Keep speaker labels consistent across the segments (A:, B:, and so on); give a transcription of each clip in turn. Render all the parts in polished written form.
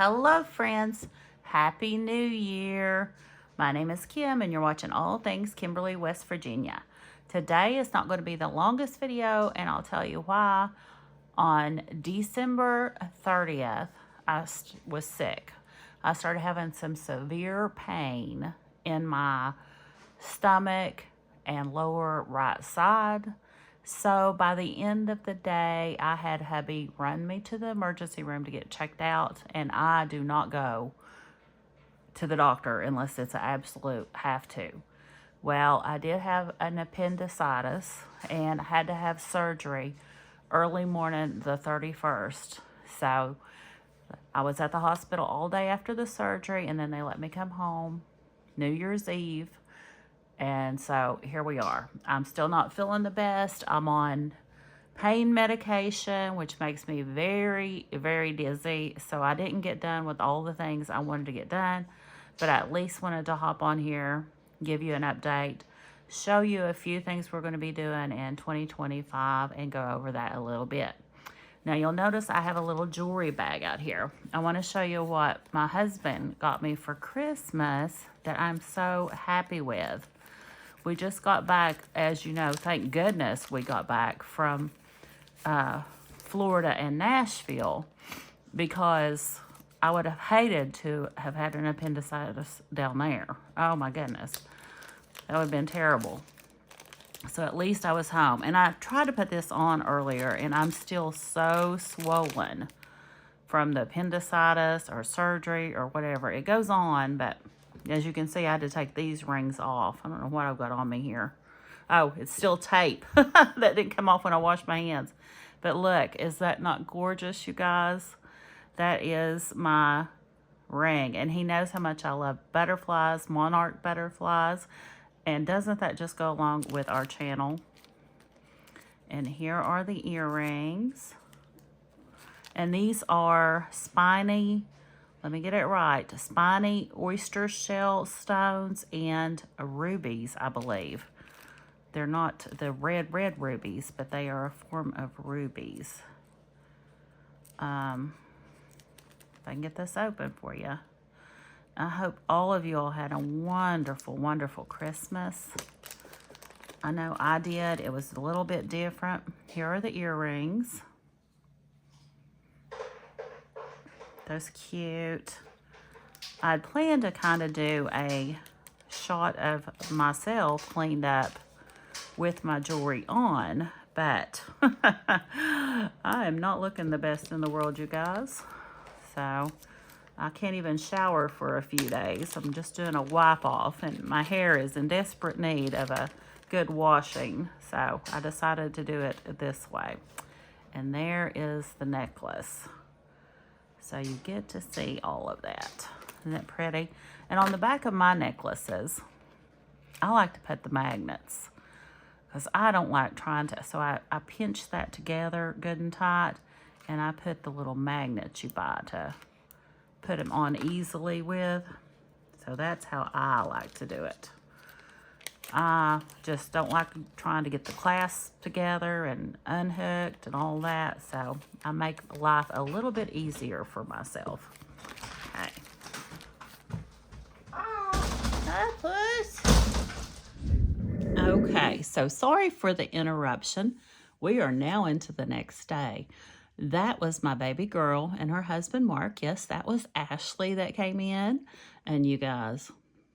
A: hello friends. Happy New Year. My name is Kim and you're watching All Things Kimberly, West Virginia. Today is not going to be the longest video and I'll tell you why. On December 30th, I was sick. I started having some severe pain in my stomach and lower right side. So by the end of the day, I had hubby run me to the emergency room to get checked out, and I do not go to the doctor unless it's an absolute have to. Well, I did have an appendicitis and I had to have surgery early morning the 31st. So I was at the hospital all day after the surgery, and then they let me come home New Year's Eve. And so here we are. I'm still not feeling the best. I'm on pain medication, which makes me very, very dizzy. So I didn't get done with all the things I wanted to get done, but I at least wanted to hop on here, give you an update, show you a few things we're going to be doing in 2025 and go over that a little bit. Now you'll notice I have a little jewelry bag out here. I want to show you what my husband got me for Christmas that I'm so happy with. We just got back, as you know, thank goodness we got back from Florida and Nashville, because I would have hated to have had an appendicitis down there. Oh my goodness. That would have been terrible. So at least I was home. And I tried to put this on earlier, and I'm still so swollen from the appendicitis or surgery or whatever. It goes on, but as you can see, I had to take these rings off. I don't know what I've got on me here. Oh, it's still tape. That didn't come off when I washed my hands. But look, is that not gorgeous, you guys? That is my ring. And he knows how much I love butterflies, monarch butterflies. And doesn't that just go along with our channel? And here are the earrings. And these are spiny, let me get it right, spiny oyster shell stones and rubies, I believe. They're not the red rubies, but they are a form of rubies. If I can get this open for you. I hope all of you all had a wonderful, wonderful Christmas. I know I did. It was a little bit different. Here are the earrings. Those cute. I'd planned to kind of do a shot of myself cleaned up with my jewelry on, but I am not looking the best in the world, you guys. So I can't even shower for a few days. I'm just doing a wipe off, and my hair is in desperate need of a good washing. So I decided to do it this way. And there is the necklace. So you get to see all of that. Isn't that pretty? And on the back of my necklaces, I like to put the magnets, because I don't like trying to. So I pinch that together good and tight, and I put the little magnets you buy to put them on easily with. So that's how I like to do it. I just don't like trying to get the clasp together and unhooked and all that. So I make life a little bit easier for myself. Okay. Hi, puss. Okay, so sorry for the interruption. We are now into the next day. That was my baby girl and her husband, Mark. Yes, that was Ashley that came in. And you guys,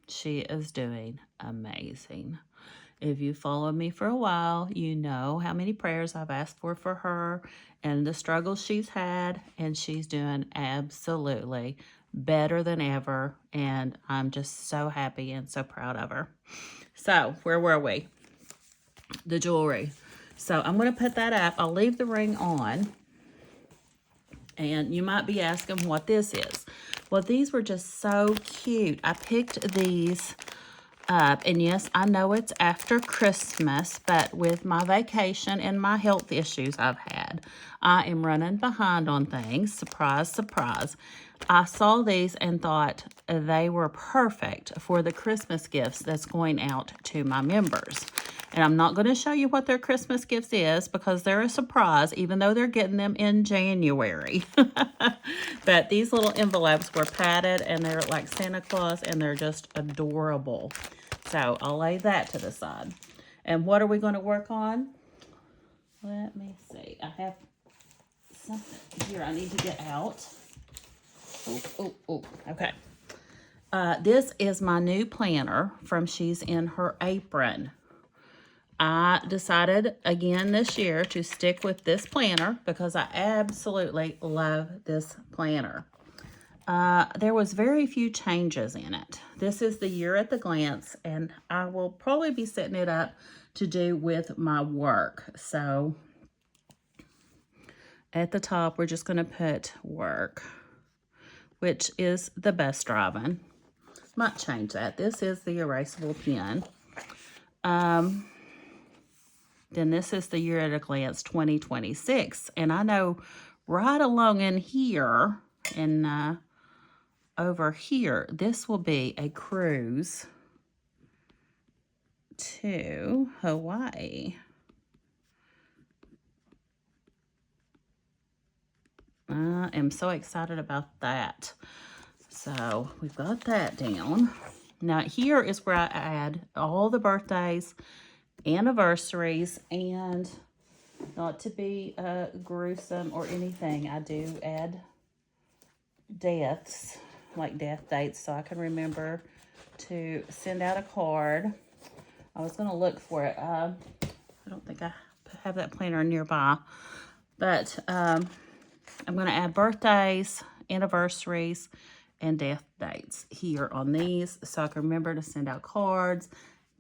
A: she is doing amazing. If you follow me for a while, you know how many prayers I've asked for her and the struggles she's had. And she's doing absolutely better than ever. And I'm just so happy and so proud of her. So, where were we? The jewelry. So, I'm going to put that up. I'll leave the ring on. And you might be asking what this is. Well, these were just so cute. I picked these up. And yes, I know it's after Christmas, but with my vacation and my health issues I've had, I am running behind on things. Surprise, surprise. I saw these and thought they were perfect for the Christmas gifts that's going out to my members. And I'm not going to show you what their Christmas gifts is because they're a surprise, even though they're getting them in January. But these little envelopes were padded, and they're like Santa Claus, and they're just adorable. So I'll lay that to the side. And what are we going to work on? Let me see. I have something here I need to get out. Oh. Okay. This is my new planner from She's in Her Apron. I decided again this year to stick with this planner because I absolutely love this planner. There was very few changes in it. This is the year at the glance, and I will probably be setting it up to do with my work. So at the top, we're just going to put work, which is the bus driving. Might change that. This is the erasable pen. Then this is the year at a glance 2026. And I know right along in here and over here, this will be a cruise to Hawaii. I am so excited about that. So we've got that down. Now here is where I add all the birthdays, anniversaries, and not to be gruesome or anything, I do add deaths, like death dates, so I can remember to send out a card. I was going to look for it. I don't think I have that planner nearby, but I'm going to add birthdays, anniversaries, and death dates here on these so I can remember to send out cards,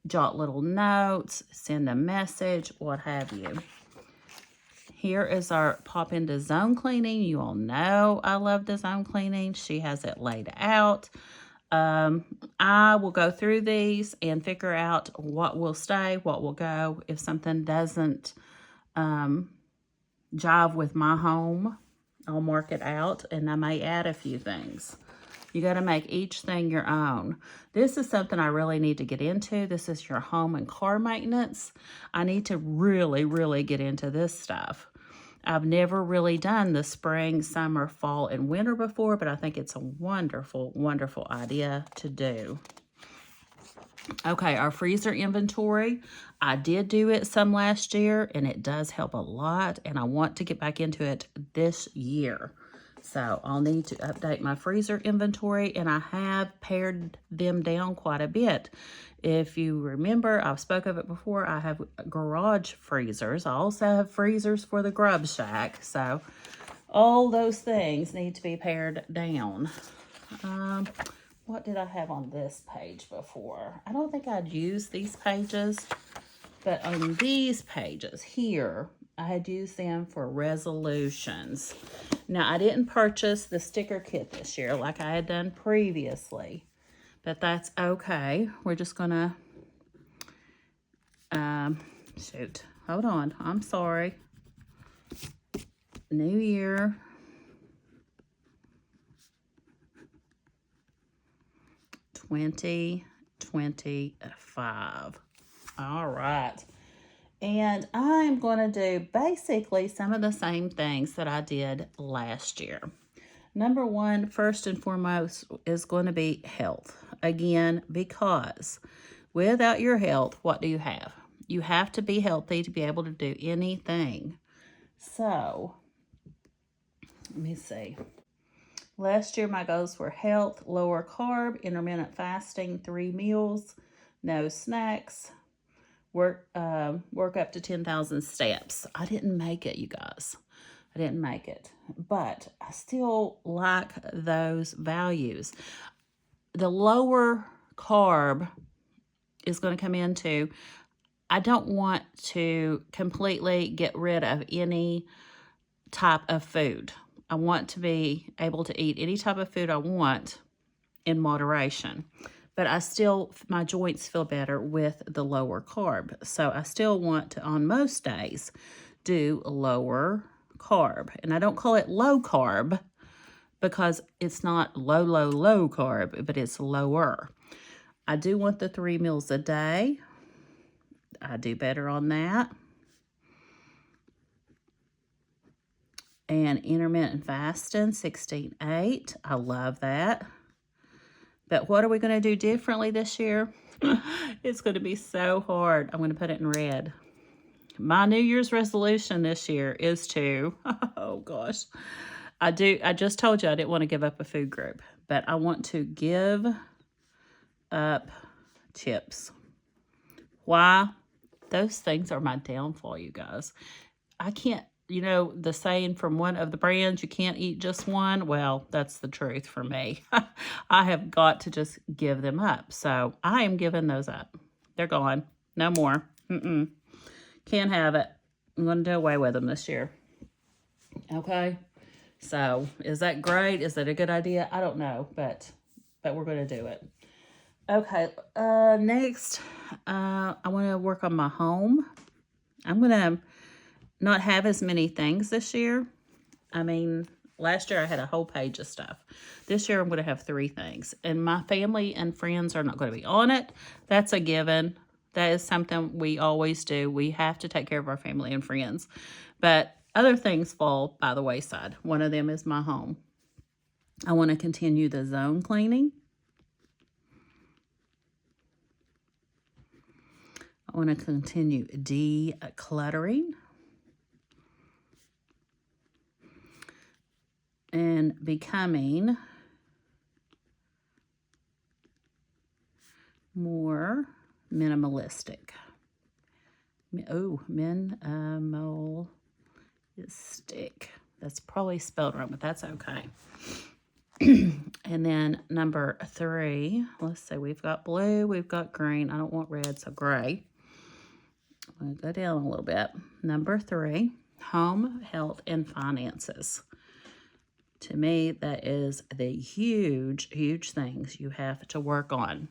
A: jot little notes, send a message, what have you. Here is our pop into zone cleaning. You all know I love the zone cleaning. She has it laid out. I will go through these and figure out what will stay, what will go. If something doesn't jive with my home, I'll mark it out, and I may add a few things. You got to make each thing your own. This is something I really need to get into. This is your home and car maintenance. I need to really get into this stuff. I've never really done the spring, summer, fall, and winter before, but I think it's a wonderful idea to do. Okay, our freezer inventory. I did do it some last year, and it does help a lot, and I want to get back into it this year. So I'll need to update my freezer inventory, and I have pared them down quite a bit. If you remember, I've spoke of it before, I have garage freezers. I also have freezers for the grub shack. So all those things need to be pared down. What did I have on this page before? I don't think I'd used these pages, but on these pages here, I had used them for resolutions. Now, I didn't purchase the sticker kit this year like I had done previously, but that's okay. We're just gonna, shoot, hold on, I'm sorry. New year. $20.25. All right. And I'm going to do basically some of the same things that I did last year. Number one, first and foremost, is going to be health. Again, because without your health, what do you have? You have to be healthy to be able to do anything. So, let me see. Last year, my goals were health, lower carb, intermittent fasting, 3 meals, no snacks, work up to 10,000 steps. I didn't make it, you guys. I didn't make it, but I still like those values. The lower carb is going to come into, I don't want to completely get rid of any type of food. I want to be able to eat any type of food I want in moderation. But I still, my joints feel better with the lower carb. So I still want to, on most days, do lower carb. And I don't call it low carb because it's not low carb, but it's lower. I do want the 3 meals a day. I do better on that. And intermittent fasting, 16-8. I love that. But what are we going to do differently this year? It's going to be so hard. I'm going to put it in red. My New Year's resolution this year is to, oh gosh, I just told you I didn't want to give up a food group, but I want to give up chips. Why? Those things are my downfall, you guys. I can't, you know, the saying from one of the brands, you can't eat just one. Well, that's the truth for me. I have got to just give them up. So I am giving those up. They're gone. No more. Can't have it. I'm going to do away with them this year. Okay. So is that great? Is that a good idea? I don't know, but we're going to do it. Okay. Next, I want to work on my home. I'm going to not have as many things this year. I mean, last year I had a whole page of stuff. This year I'm going to have 3 things. And my family and friends are not going to be on it. That's a given. That is something we always do. We have to take care of our family and friends. But other things fall by the wayside. One of them is my home. I want to continue the zone cleaning. I want to continue decluttering. And becoming more minimalistic. Oh, minimalistic. That's probably spelled wrong, but that's okay. And then number 3, let's see, we've got blue, we've got green. I don't want red, so gray. I'm going to go down a little bit. Number 3, home, health, and finances. To me, that is the huge, huge things you have to work on.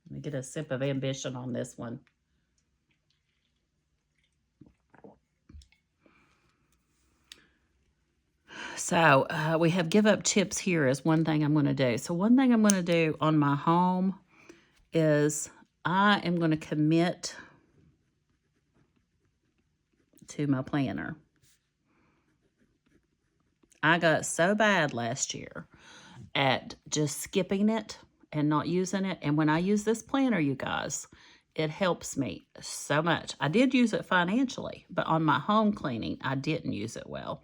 A: Let me get a sip of ambition on this one. So we have give up chips here as one thing I'm going to do. So one thing I'm going to do on my home is I am going to commit to my planner. I got so bad last year at just skipping it and not using it. And when I use this planner, you guys, it helps me so much. I did use it financially, but on my home cleaning, I didn't use it well.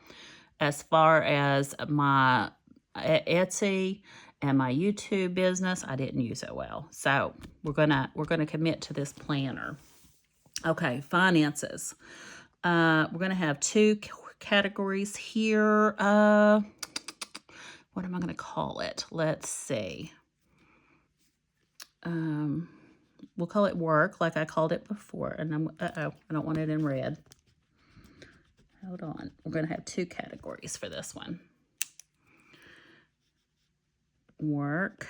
A: As far as my Etsy and my YouTube business, I didn't use it well. So we're gonna commit to this planner. Okay, finances. We're gonna have 2 categories here. What am I gonna call it? Let's see. We'll call it work, like I called it before. And I don't want it in red. Hold on. We're going to have 2 categories for this one. Work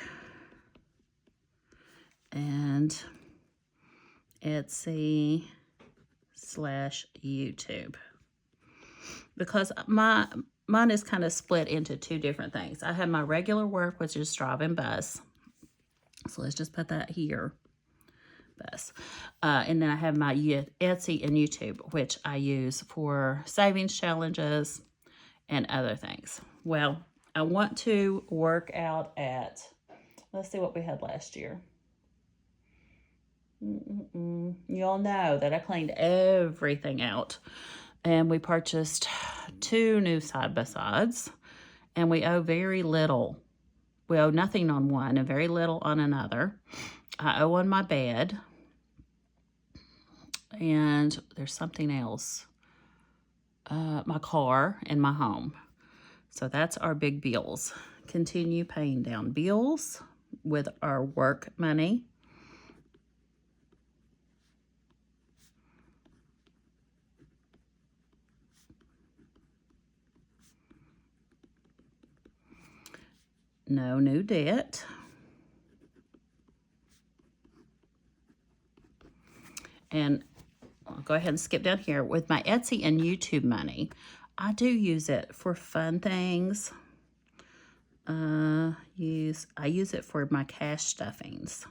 A: and Etsy / YouTube. Because mine is kind of split into 2 different things. I have my regular work, which is driving bus. So let's just put that here. Bus. And then I have my Etsy and YouTube, which I use for savings challenges and other things. Well, I want to work out at, let's see what we had last year. You all know that I cleaned everything out. And we purchased 2 new side-by-sides. And we owe very little. We owe nothing on one and very little on another. I owe on my bed. And there's something else. My car and my home. So that's our big bills. Continue paying down bills with our work money. No new debt. And I'll go ahead and skip down here. With my Etsy and YouTube money, I do use it for fun things. I use it for my cash stuffings.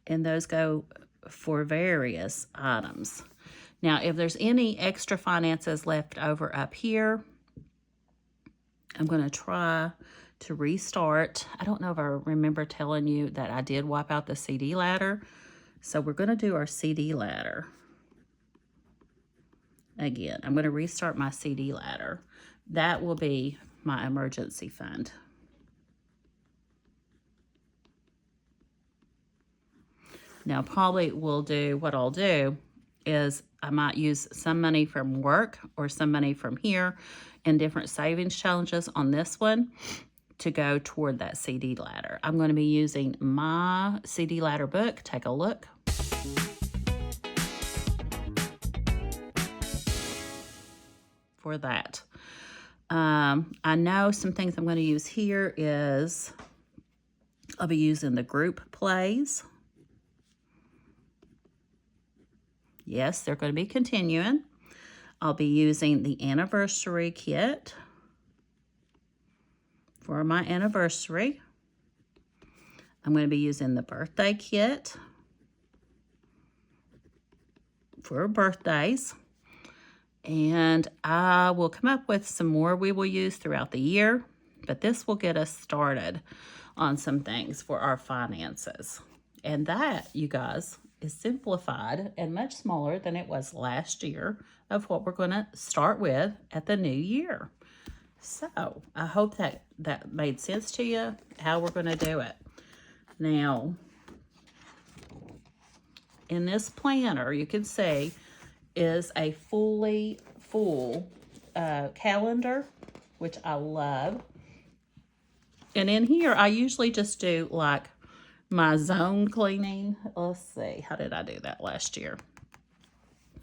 A: And those go for various items. Now, if there's any extra finances left over up here, I'm going to try to restart. I don't know if I remember telling you that I did wipe out the CD ladder. So we're going to do our CD ladder. Again, I'm going to restart my CD ladder. That will be my emergency fund. Now, probably what I'll do is I might use some money from work or some money from here in different savings challenges on this one to go toward that CD ladder. I'm going to be using my CD ladder book. Take a look. For that. I know some things I'm going to use here is I'll be using the group plays. Yes, they're going to be continuing. I'll be using the anniversary kit for my anniversary. I'm going to be using the birthday kit for birthdays. And I will come up with some more we will use throughout the year. But this will get us started on some things for our finances. And that, you guys, is simplified and much smaller than it was last year of what we're going to start with at the new year. So I hope that made sense to you, how we're going to do it. Now, in this planner, you can see is a fully full calendar, which I love. And in here, I usually just do like my zone cleaning. Let's see, how did I do that last year?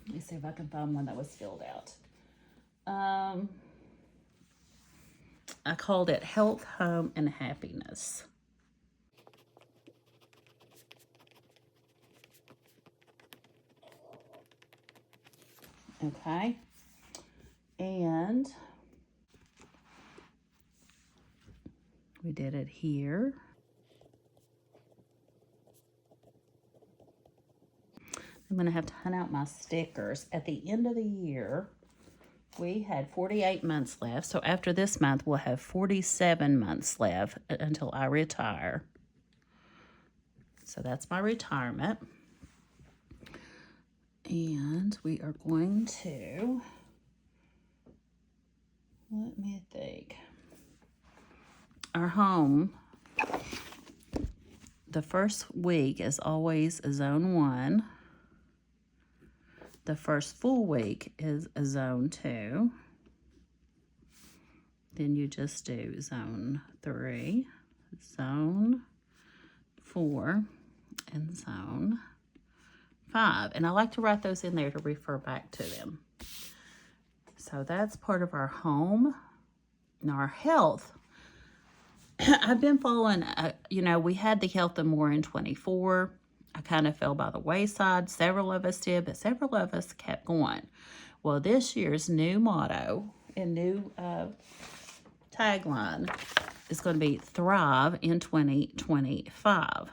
A: Let me see if I can find one that was filled out. I called it Health, Home, and Happiness. Okay. And we did it here. I'm going to have to hunt out my stickers. At the end of the year, we had 48 months left. So after this month, we'll have 47 months left until I retire. So that's my retirement. And we are going to, let me think. Our home, the first week is always zone 1. The first full week is zone 2. Then you just do zone 3, zone 4, and zone 5. And I like to write those in there to refer back to them. So that's part of our home. And our health, I've been following, we had the Health and More in 24. I kind of fell by the wayside. Several of us did, but several of us kept going. Well, this year's new motto and new tagline is going to be Thrive in 2025.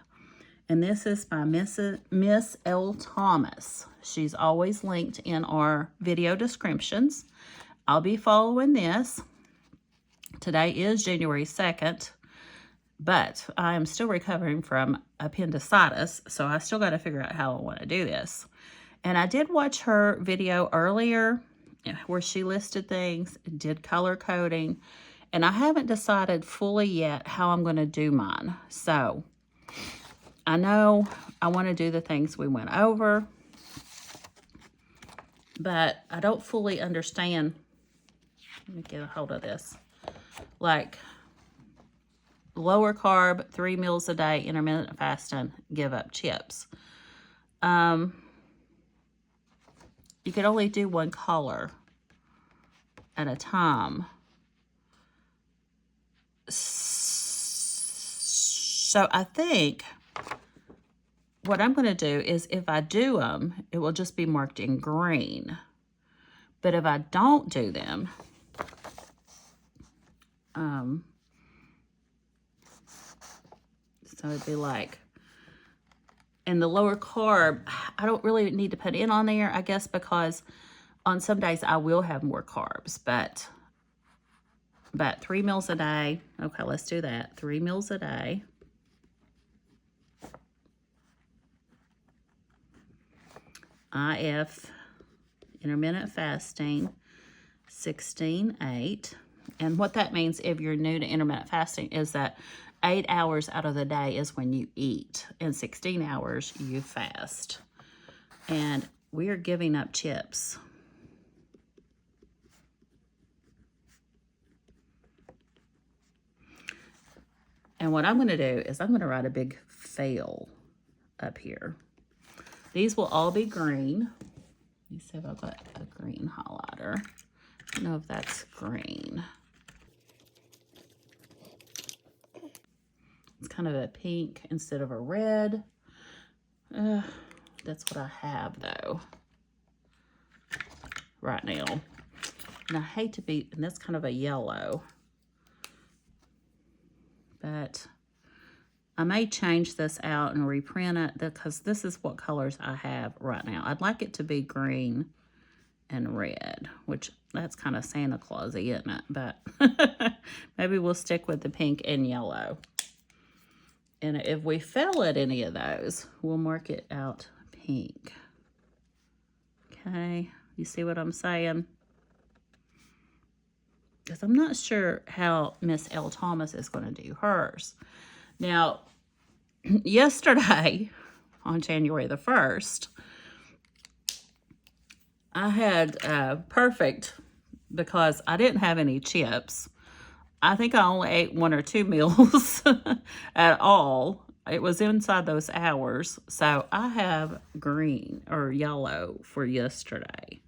A: And this is by Miss L. Thomas. She's always linked in our video descriptions. I'll be following this. Today is January 2nd. But I am still recovering from appendicitis, so I still got to figure out how I want to do this. And I did watch her video earlier where she listed things, did color coding, and I haven't decided fully yet how I'm going to do mine. So I know I want to do the things we went over, but I don't fully understand. Let me get a hold of this. Like, lower carb, 3 meals a day, intermittent fasting, give up chips. You can only do one color at a time. So I think what I'm going to do is if I do them, it will just be marked in green. But if I don't do them, so it'd be like And the lower carb, I don't really need to put in on there, I guess, because on some days I will have more carbs, but 3 meals a day. Okay, let's do that. 3 meals a day. IF, intermittent fasting, 16-8. And what that means, if you're new to intermittent fasting, is that 8 hours out of the day is when you eat, and 16 hours you fast. And we are giving up chips. And what I'm going to do is I'm going to write a big fail up here. These will all be green. Let me see if I've got a green highlighter. I don't know if that's green. It's kind of a pink instead of a red. That's what I have, though, right now. And I hate to be, and that's kind of a yellow. But I may change this out and reprint it because this is what colors I have right now. I'd like it to be green and red, which that's kind of Santa Claus-y, isn't it? But maybe we'll stick with the pink and yellow. And if we fail at any of those, we'll mark it out pink. Okay, you see what I'm saying? Because I'm not sure how Miss L. Thomas is going to do hers. Now, yesterday, on January the 1st, I had perfect because I didn't have any chips. I think I only ate 1 or 2 meals at all. It was inside those hours. So I have green or yellow for yesterday.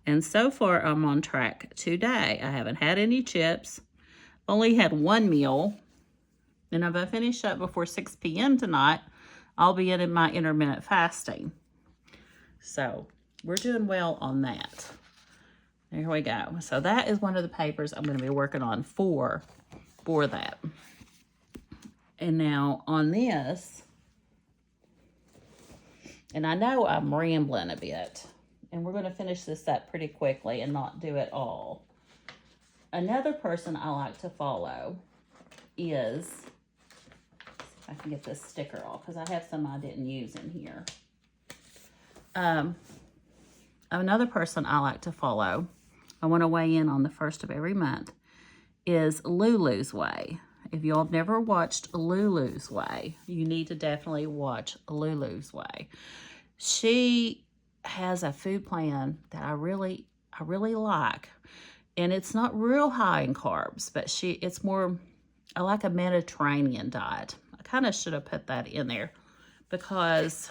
A: And so far, I'm on track today. I haven't had any chips. Only had 1 meal. And if I finish up before 6 p.m. tonight, I'll be in my intermittent fasting. So we're doing well on that. There we go. So that is one of the papers I'm going to be working on for that. And now on this, and I know I'm rambling a bit, and we're going to finish this up pretty quickly and not do it all. Another person I like to follow is, see if I can get this sticker off, because I have some I didn't use in here. Another person I like to follow, I want to weigh in on the first of every month, is Lulu's Way. If y'all have never watched Lulu's Way, you need to definitely watch Lulu's Way. She has a food plan that I really like. And it's not real high in carbs, but it's more, I like a Mediterranean diet. I kind of should have put that in there because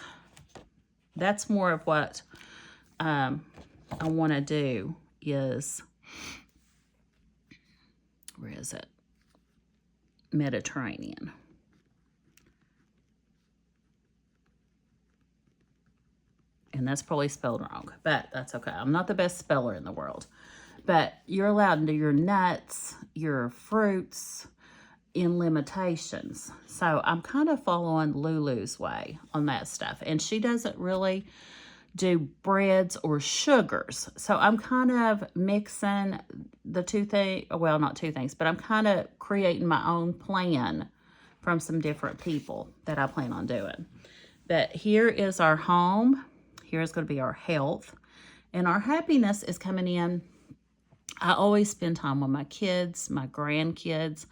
A: that's more of what I want to do is, where is it? Mediterranean. And that's probably spelled wrong, but that's okay. I'm not the best speller in the world. But you're allowed to do your nuts, your fruits in limitations. So I'm kind of following Lulu's Way on that stuff. And she doesn't really do breads or sugars. So I'm kind of mixing the two things, well, not two things, but I'm kind of creating my own plan from some different people that I plan on doing. But here is our home. Here's going to be our health. And our happiness is coming in. I always spend time with my kids, my grandkids,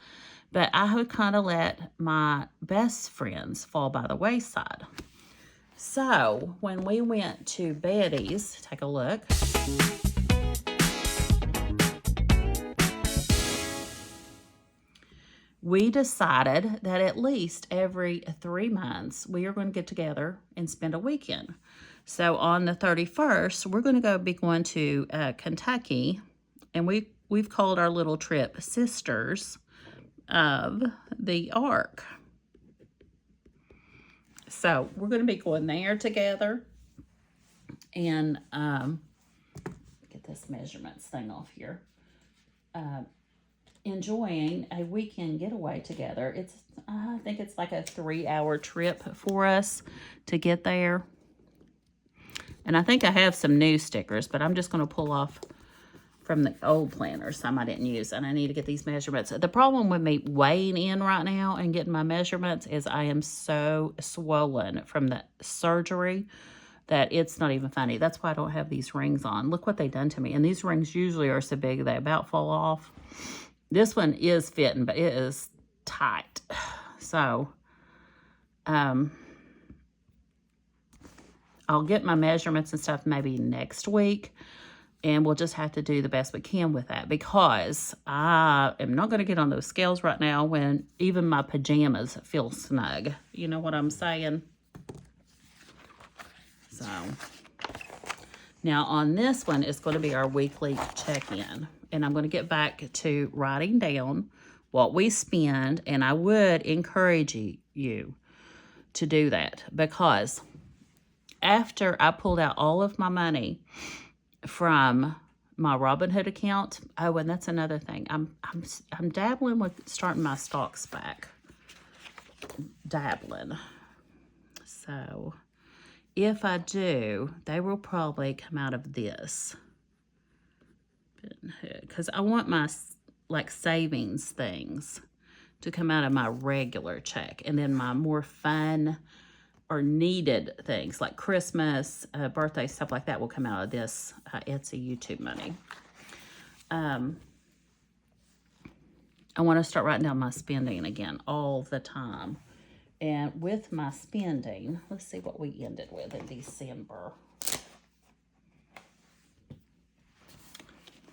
A: but I would kind of let my best friends fall by the wayside. So when we went to Betty's, take a look. We decided that at least every 3 months, we are going to get together and spend a weekend. So on the 31st, we're going to be going to Kentucky, and we've called our little trip Sisters of the Ark. So we're going to be going there together. And get this measurements thing off here. enjoying a weekend getaway together. I think it's like a 3-hour trip for us to get there. And I think I have some new stickers, but I'm just going to pull off from the old planner some I didn't use, and I need to get these measurements. The problem with me weighing in right now and getting my measurements is I am so swollen from the surgery that it's not even funny. That's why I don't have these rings on. Look what they done to me. And these rings usually are so big they about fall off. This one is fitting, but it is tight. So, I'll get my measurements and stuff maybe next week, and we'll just have to do the best we can with that, because I am not going to get on those scales right now when even my pajamas feel snug. You know what I'm saying? So, now on this one, it's going to be our weekly check-in, and I'm going to get back to writing down what we spend, and I would encourage you to do that, because after I pulled out all of my money from my Robinhood account, oh, and that's another thing. I'm dabbling with starting my stocks back. Dabbling. So if I do, they will probably come out of this, because I want my like savings things to come out of my regular check, and then my more fun or needed things like Christmas, birthday, stuff like that will come out of this Etsy YouTube money. I want to start writing down my spending again all the time. And with my spending, let's see what we ended with in December.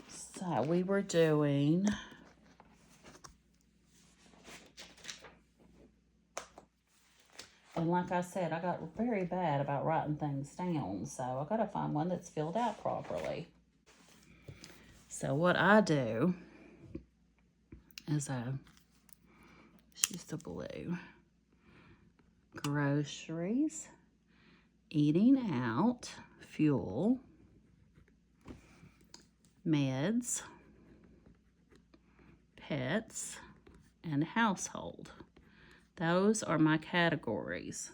A: So we were doing... And like I said, I got very bad about writing things down, so I got to find one that's filled out properly. So what I do is I choose the blue. Groceries, eating out, fuel, meds, pets, and household. Those are my categories,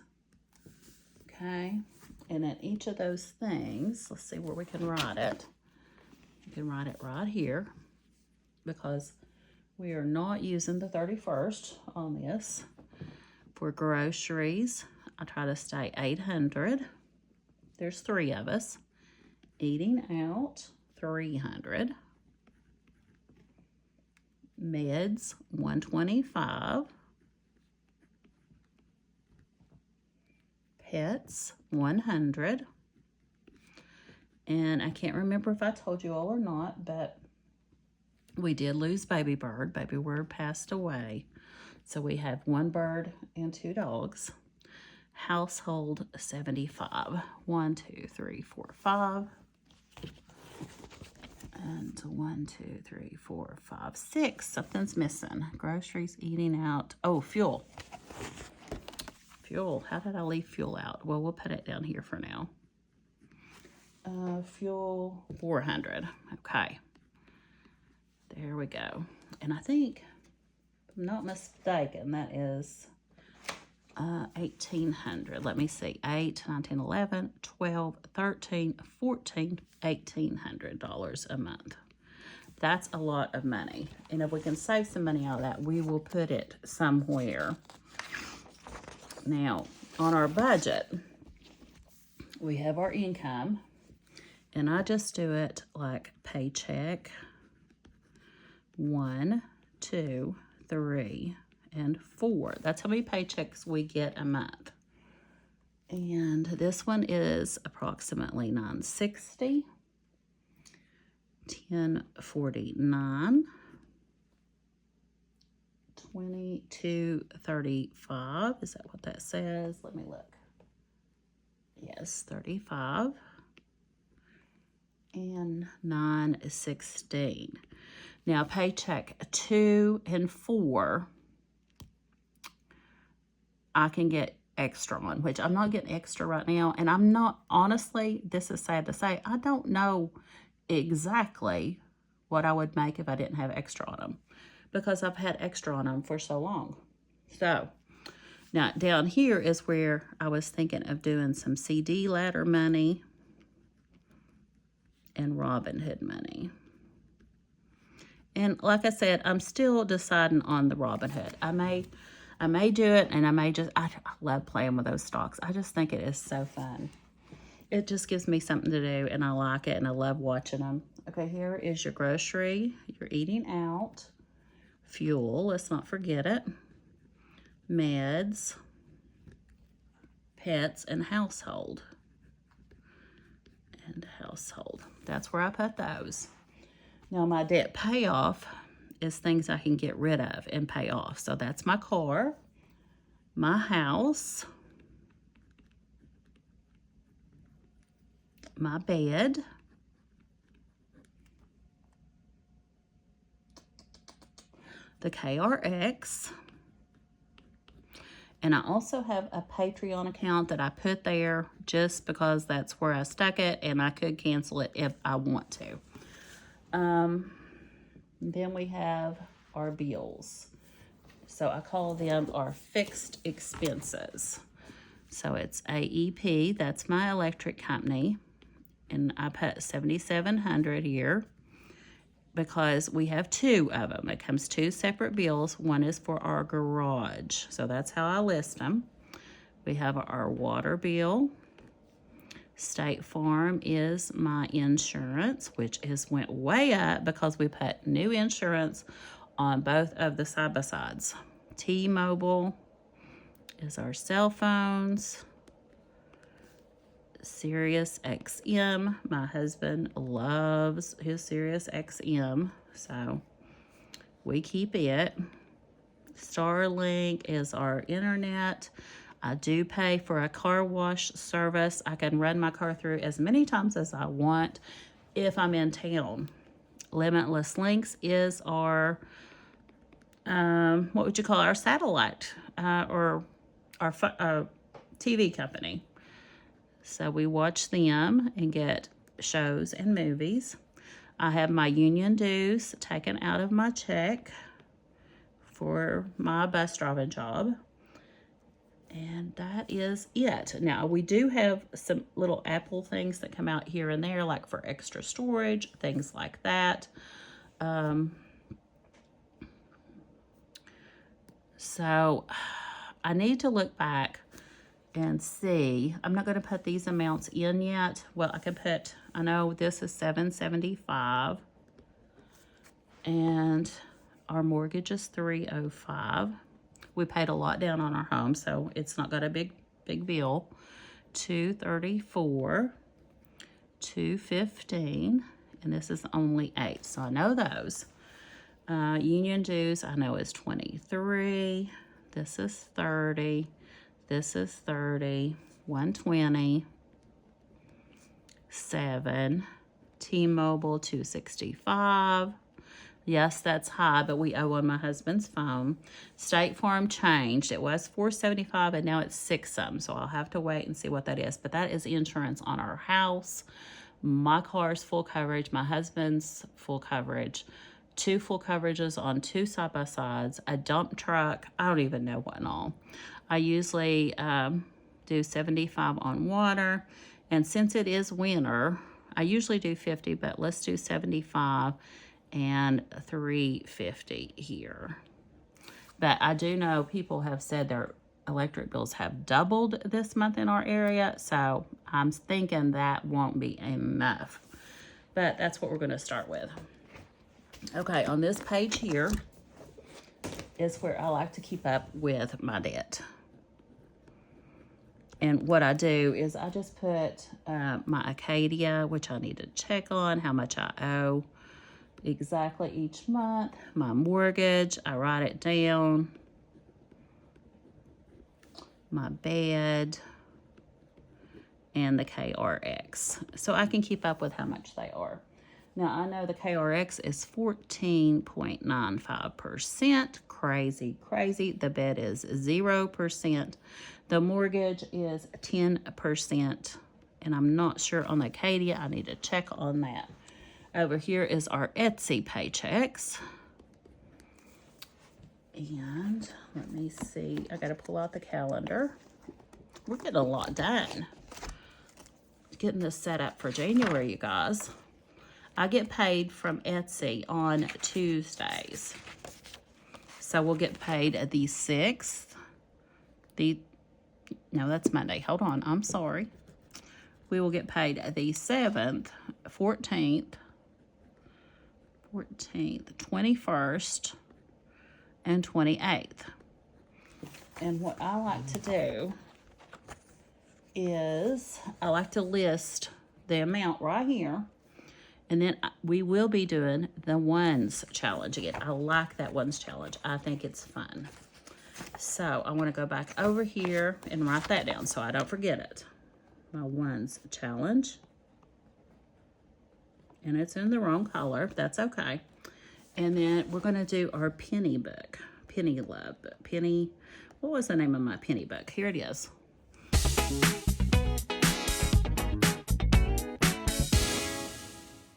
A: okay? And in each of those things, let's see where we can write it. You can write it right here, because we are not using the 31st on this. For groceries, I try to stay 800. There's 3 of us. Eating out, 300. Meds, 125. Pets, 100. And I can't remember if I told you all or not, but we did lose Baby Bird. Baby Bird passed away. So we have 1 bird and 2 dogs. Household, 75. 1, 2, 3, 4, 5. And 1, 2, 3, 4, 5, 6. Something's missing. Groceries, eating out. Oh, fuel. Fuel. How did I leave fuel out? Well, we'll put it down here for now. Fuel, 400. Okay. There we go. And I think, if I'm not mistaken, that is 1,800. Let me see. 8, 19, 11, 12, 13, 14, $1,800 a month. That's a lot of money. And if we can save some money out of that, we will put it somewhere. Now, on our budget, we have our income, and I just do it like paycheck 1, 2, 3, and 4. That's how many paychecks we get a month. And this one is approximately $960, $1049, $22.35. Is that what that says? Let me look. Yes, 35. And $916. Now, paycheck 2 and 4, I can get extra on, which I'm not getting extra right now. And I'm not, honestly, this is sad to say, I don't know exactly what I would make if I didn't have extra on them. because I've had extra on them for so long. So now down here is where I was thinking of doing some CD ladder money and Robinhood money. And like I said, I'm still deciding on the Robinhood. I may do it, and I may just, I love playing with those stocks. I just think it is so fun. It just gives me something to do, and I like it, and I love watching them. Okay, here is your grocery, your eating out, fuel, let's not forget it, meds, pets, and household. And household. That's where I put those. Now, my debt payoff is things I can get rid of and pay off. So that's my car, my house, my bed, the KRX, and I also have a Patreon account that I put there just because that's where I stuck it, and I could cancel it if I want to. Then we have our bills. So I call them our fixed expenses. So it's AEP, that's my electric company, and I put $7,700 here because we have two of them. It comes two separate bills. One is for our garage, so that's how I list them. We have our water bill. State Farm is my insurance, which went way up because we put new insurance on both of the side-by-sides. T-Mobile is our cell phones. Sirius XM, my husband loves his Sirius XM, so we keep it. Starlink is our internet. I do pay for a car wash service. I can run my car through as many times as I want if I'm in town. Limitless Links is our, what would you call it? Our satellite or our TV company. So we watch them and get shows and movies. I have my union dues taken out of my check for my bus driving job. And that is it. Now, we do have some little Apple things that come out here and there, like for extra storage, things like that. So I need to look back and see. I'm not going to put these amounts in yet. Well, I could put, I know this is $775, and our mortgage is $305. We paid a lot down on our home, so it's not got a big bill. $234, $215, and this is only 8, so I know those. Union dues I know is 23. This is 30. This is 30. 120. 7. T-Mobile 265. Yes, that's high, but we owe on my husband's phone. State Farm changed. It was $475, and now it's $6 some, so I'll have to wait and see what that is. But that is insurance on our house. My car's full coverage. My husband's full coverage. 2 full coverages on 2 side-by-sides. A dump truck. I don't even know what and all. I usually do 75 on water. And since it is winter, I usually do 50, but let's do 75 and 350 here. But I do know people have said their electric bills have doubled this month in our area, so I'm thinking that won't be enough. But that's what we're going to start with. Okay, on this page here is where I like to keep up with my debt. And what I do is I just put my Acadia, which I need to check on, how much I owe exactly each month. My mortgage, I write it down. My bed, and the KRX. So I can keep up with how much they are. Now, I know the KRX is 14.95%. Crazy, crazy. The bed is 0%. The mortgage is 10%. And I'm not sure on the Acadia. I need to check on that. Over here is our Etsy paychecks. And let me see, I gotta pull out the calendar. We're getting a lot done. Getting this set up for January, you guys. I get paid from Etsy on Tuesdays. So we'll get paid the 6th. No, that's Monday. Hold on, I'm sorry. We will get paid the 7th, 14th, 21st, and 28th. And what I like to do is I like to list the amount right here. And then we will be doing the ones challenge again. I like that ones challenge. I think it's fun. So I want to go back over here and write that down so I don't forget it. My ones challenge. And it's in the wrong color. That's okay. And then we're going to do our penny book. Penny Love book. Penny, what was the name of my penny book? Here it is.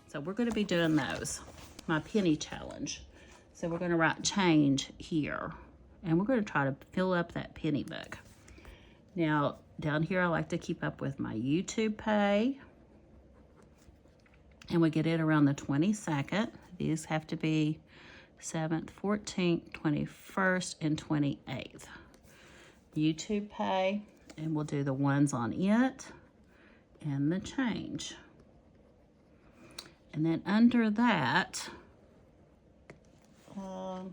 A: So we're going to be doing those, my penny challenge. So we're going to write change here. And we're going to try to fill up that penny book. Now, down here, I like to keep up with my YouTube pay. And we get it around the 22nd. These have to be 7th, 14th, 21st, and 28th. YouTube pay. And we'll do the ones on it and the change. And then under that, so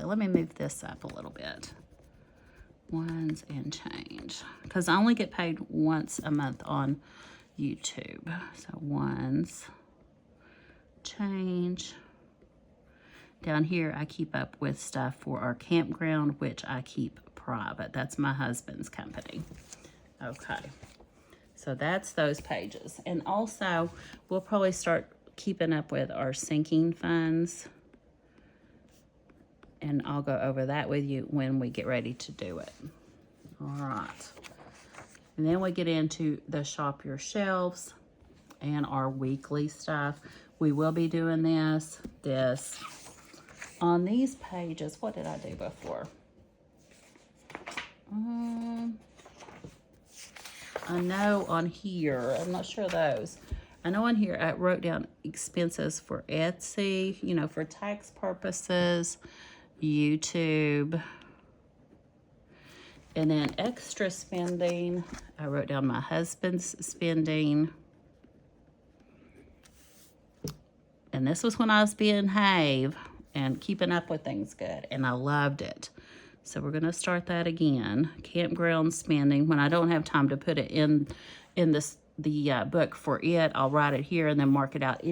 A: let me move this up a little bit. Ones and change. Because I only get paid once a month on YouTube. So ones, change. Down here, I keep up with stuff for our campground, which I keep private. That's my husband's company. Okay. So that's those pages. And also, we'll probably start keeping up with our sinking funds. And I'll go over that with you when we get ready to do it. All right. And then we get into the shop your shelves and our weekly stuff. We will be doing this. On these pages, what did I do before? I know on here, I'm not sure of those. I know on here I wrote down expenses for Etsy, you know, for tax purposes, YouTube, and then extra spending. I wrote down my husband's spending. And this was when I was being Have and keeping up with things good, and I loved it. So we're going to start that again. Campground spending. When I don't have time to put it in the book for it, I'll write it here and then mark it out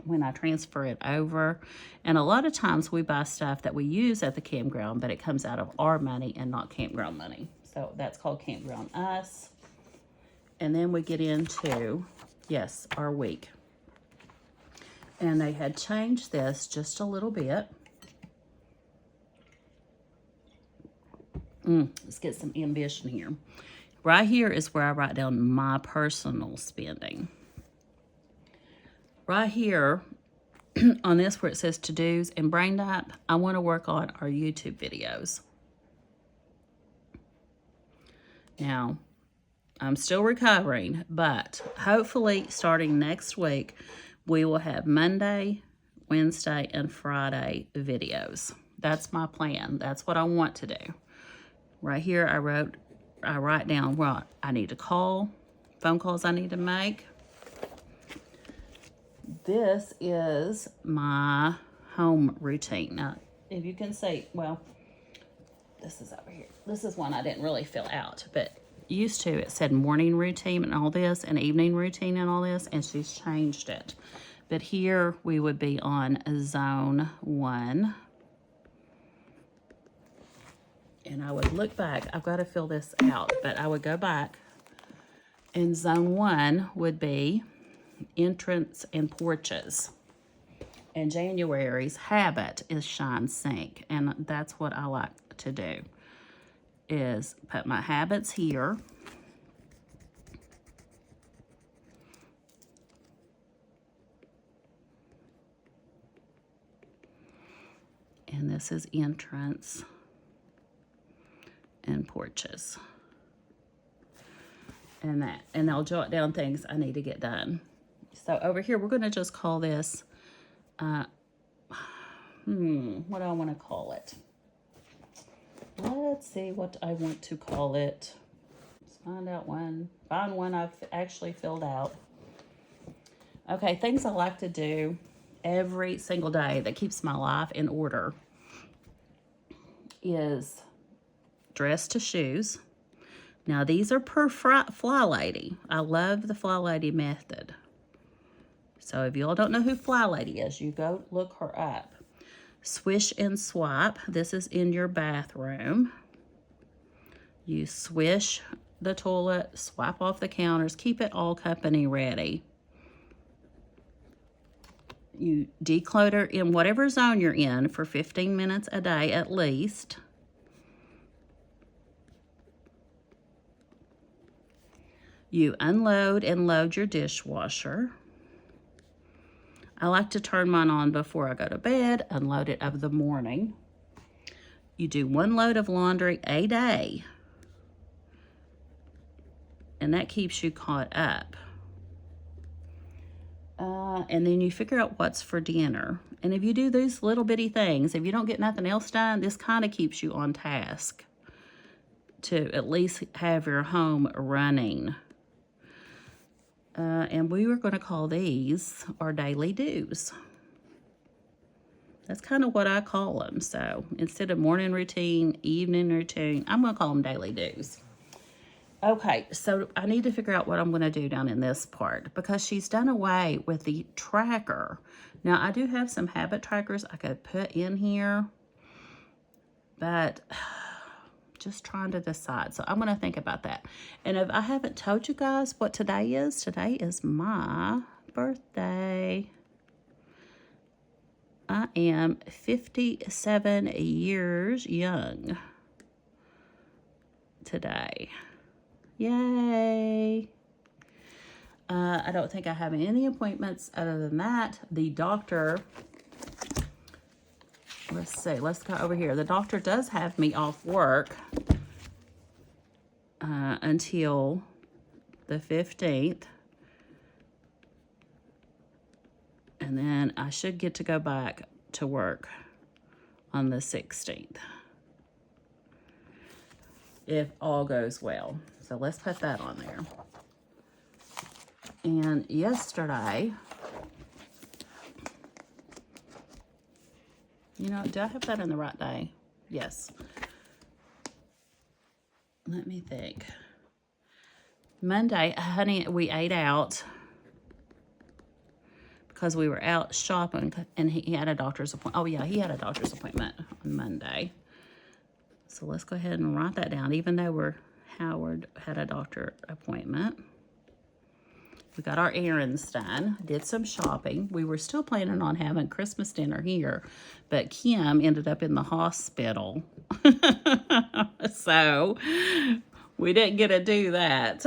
A: when I transfer it over. And a lot of times we buy stuff that we use at the campground, but it comes out of our money and not campground money. So that's called Campground Us. And then we get into, yes, our week. And they had changed this just a little bit. Let's get some ambition here. Right here is where I write down my personal spending. Right here on this where it says to-dos and brain dump, I want to work on our YouTube videos. Now, I'm still recovering, but hopefully starting next week, we will have Monday, Wednesday, and Friday videos. That's my plan. That's what I want to do. Right here, I write down what I need to call, phone calls I need to make. This is my home routine. Now, if you can see, well, this is over here. This is one I didn't really fill out, but used to, it said morning routine and all this, and evening routine and all this, and she's changed it. But here we would be on zone 1. And I would look back. I've got to fill this out, but I would go back. And zone 1 would be entrance and porches. And January's habit is shine sink. And that's what I like to do, is put my habits here. this is entrance and porches. And I'll jot down things I need to get done. So over here, we're going to just call this, what do I want to call it? Let's see what I want to call it. Let's find one I've actually filled out. Okay, things I like to do every single day that keeps my life in order is dress to shoes. Now, these are per Fly Lady. I love the Fly Lady method. So if y'all don't know who Fly Lady is, you go look her up. Swish and swipe. This is in your bathroom. You swish the toilet, swipe off the counters, keep it all company ready. You declutter in whatever zone you're in for 15 minutes a day at least. You unload and load your dishwasher. I like to turn mine on before I go to bed, unload it of the morning. You do 1 load of laundry a day, and that keeps you caught up. And then you figure out what's for dinner. And if you do these little bitty things, if you don't get nothing else done, this kind of keeps you on task to at least have your home running. And we were going to call these our daily do's. That's kind of what I call them. So instead of morning routine, evening routine, I'm going to call them daily do's. Okay, so I need to figure out what I'm going to do down in this part because she's done away with the tracker. Now, I do have some habit trackers I could put in here, but just trying to decide. So I'm going to think about that. And if I haven't told you guys what today is my birthday. I am 57 years young today. Yay. I don't think I have any appointments other than that. The doctor, let's see, let's go over here. The doctor does have me off work until the 15th. And then I should get to go back to work on the 16th. If all goes well. So let's put that on there. And yesterday, you know, do I have that in the right day? Yes. Let me think. Monday, honey, we ate out because we were out shopping and he had a doctor's appointment. Oh, yeah, he had a doctor's appointment on Monday. So let's go ahead and write that down, even though Howard had a doctor appointment. We got our errands done, did some shopping. We were still planning on having Christmas dinner here, but Kim ended up in the hospital. So we didn't get to do that.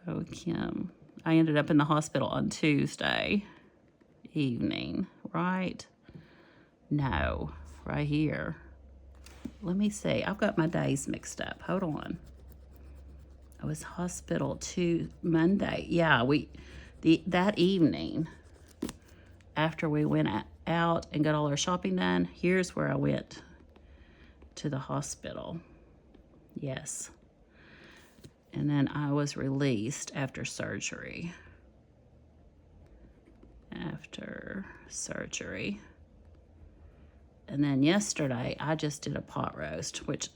A: So Kim, I ended up in the hospital on Tuesday evening, right? No, right here. Let me see. I've got my days mixed up. Hold on. I was hospital to Monday. Yeah, that evening after we went out and got all our shopping done, here's where I went to the hospital. Yes. And then I was released after surgery. And then yesterday, I just did a pot roast, which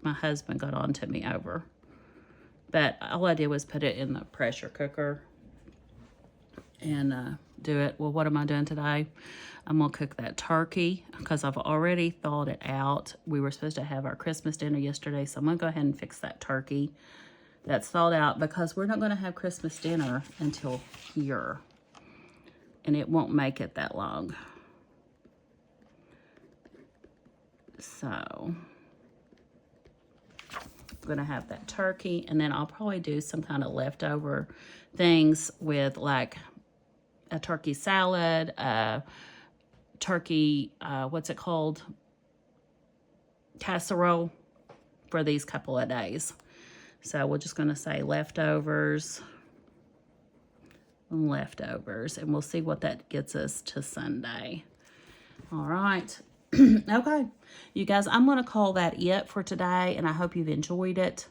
A: my husband got on to me over. But all I did was put it in the pressure cooker and do it. Well, what am I doing today? I'm going to cook that turkey because I've already thawed it out. We were supposed to have our Christmas dinner yesterday, so I'm going to go ahead and fix that turkey that's thawed out because we're not going to have Christmas dinner until here. And it won't make it that long. So I'm gonna have that turkey, and then I'll probably do some kind of leftover things with like a turkey salad, turkey, what's it called? Casserole for these couple of days. So we're just going to say leftovers and leftovers, and we'll see what that gets us to Sunday. All right. Okay, you guys, I'm going to call that it for today, and I hope you've enjoyed it.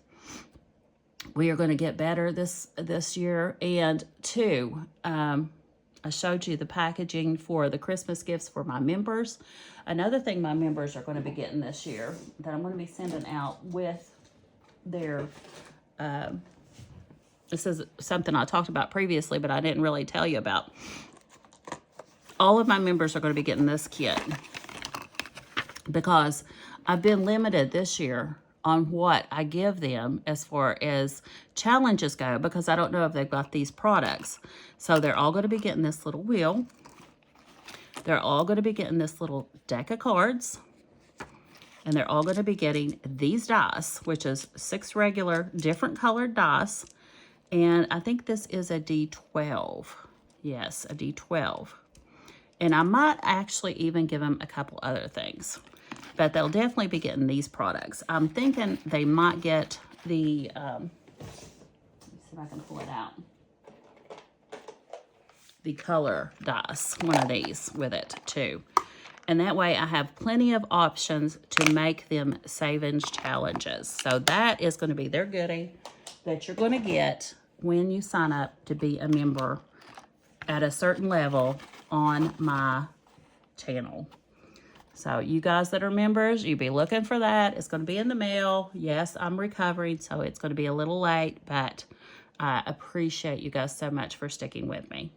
A: We are going to get better this year. And two, I showed you the packaging for the Christmas gifts for my members. Another thing my members are going to be getting this year that I'm going to be sending out with their, this is something I talked about previously, but I didn't really tell you about. All of my members are going to be getting this kit because I've been limited this year on what I give them as far as challenges go, because I don't know if they've got these products. So they're all going to be getting this little wheel. They're all going to be getting this little deck of cards. And they're all going to be getting these dice, which is 6 regular different colored dice. And I think this is a D12. Yes, a D12. And I might actually even give them a couple other things. But they'll definitely be getting these products. I'm thinking they might get the, let me see if I can pull it out. The color dice, one of these with it too. And that way I have plenty of options to make them savings challenges. So that is going to be their goodie that you're going to get when you sign up to be a member at a certain level on my channel. So you guys that are members, you'll be looking for that. It's going to be in the mail. Yes, I'm recovering, so it's going to be a little late, but I appreciate you guys so much for sticking with me.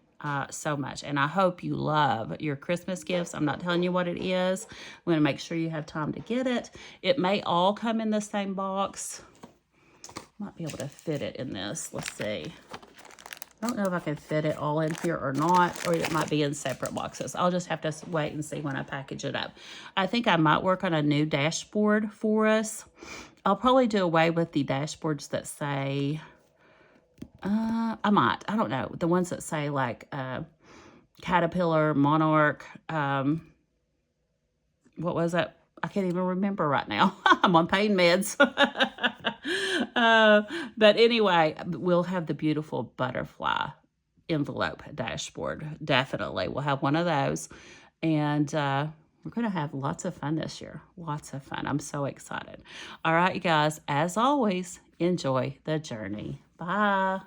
A: So much. And I hope you love your Christmas gifts. I'm not telling you what it is. I'm going to make sure you have time to get it. It may all come in the same box. Might be able to fit it in this. Let's see. I don't know if I can fit it all in here or not, or it might be in separate boxes. I'll just have to wait and see when I package it up. I think I might work on a new dashboard for us. I'll probably do away with the dashboards that say, I might, I don't know, the ones that say like Caterpillar, Monarch, what was it? I can't even remember right now. I'm on pain meds. But anyway, we'll have the beautiful butterfly envelope dashboard. Definitely. We'll have one of those. And we're going to have lots of fun this year. Lots of fun. I'm so excited. All right, you guys, as always, enjoy the journey. Bye.